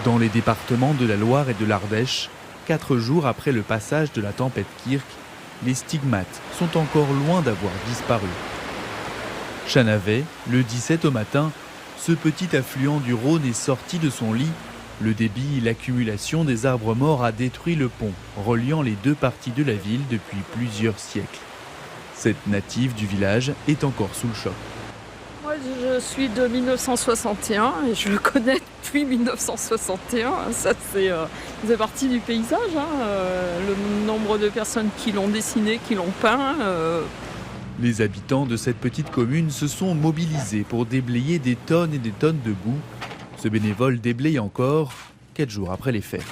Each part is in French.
Dans les départements de la Loire et de l'Ardèche, 4 jours après le passage de la tempête Kirk, les stigmates sont encore loin d'avoir disparu. Chanavet, le 17 au matin, ce petit affluent du Rhône est sorti de son lit. Le débit et l'accumulation des arbres morts a détruit le pont, reliant les deux parties de la ville depuis plusieurs siècles. Cette native du village est encore sous le choc. Moi, je suis de 1961 et je le connais depuis 1961. Ça, c'est partie du paysage. Le nombre de personnes qui l'ont dessiné, qui l'ont peint. Les habitants de cette petite commune se sont mobilisés pour déblayer des tonnes et des tonnes de boue. Ce bénévole déblaye encore 4 jours après les faits.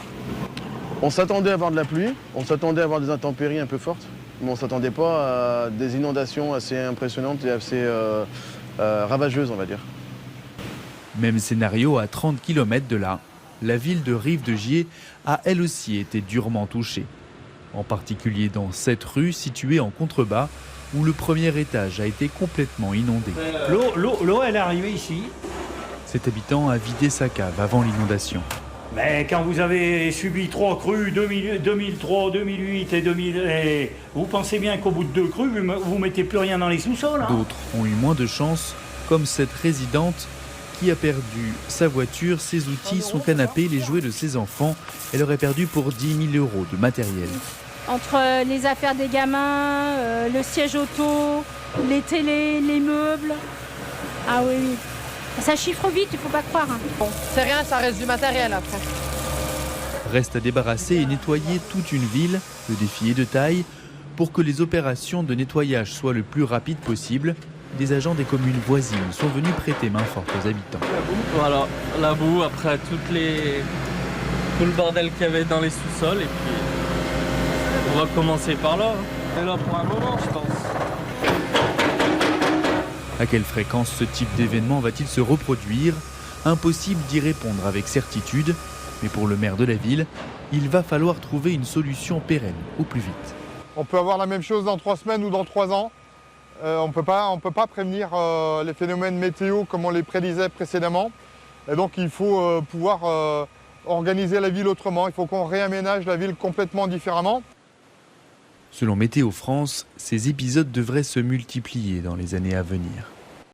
On s'attendait à avoir de la pluie, on s'attendait à avoir des intempéries un peu fortes, mais on ne s'attendait pas à des inondations assez impressionnantes et assez ravageuses, on va dire. Même scénario à 30 km de là. La ville de Rive-de-Gier a elle aussi été durement touchée. En particulier dans cette rue située en contrebas, où le premier étage a été complètement inondé. L'eau, elle est arrivée ici. Cet habitant a vidé sa cave avant l'inondation. Mais quand vous avez subi 3 crues, 2003, 2008 et 2000, et vous pensez bien qu'au bout de 2 crues, vous ne mettez plus rien dans les sous-sols. D'autres ont eu moins de chance, comme cette résidente qui a perdu sa voiture, ses outils, son canapé, les jouets de ses enfants. Elle aurait perdu pour 10 000 € de matériel. Entre les affaires des gamins, le siège auto, les télés, les meubles. Ah oui. Ça chiffre vite, il ne faut pas croire. Bon, c'est rien, ça reste du matériel après. Reste à débarrasser et nettoyer toute une ville. Le défi est de taille. Pour que les opérations de nettoyage soient le plus rapides possible, des agents des communes voisines sont venus prêter main forte aux habitants. Voilà, la boue, après tout le bordel qu'il y avait dans les sous-sols. Et puis, on va commencer par là. C'est là pour un moment, je pense. À quelle fréquence ce type d'événement va-t-il se reproduire? Impossible d'y répondre avec certitude. Mais pour le maire de la ville, il va falloir trouver une solution pérenne au plus vite. On peut avoir la même chose dans 3 semaines ou dans 3 ans. On ne peut pas prévenir les phénomènes météo comme on les prédisait précédemment. Et donc il faut pouvoir organiser la ville autrement. Il faut qu'on réaménage la ville complètement différemment. Selon Météo France, ces épisodes devraient se multiplier dans les années à venir.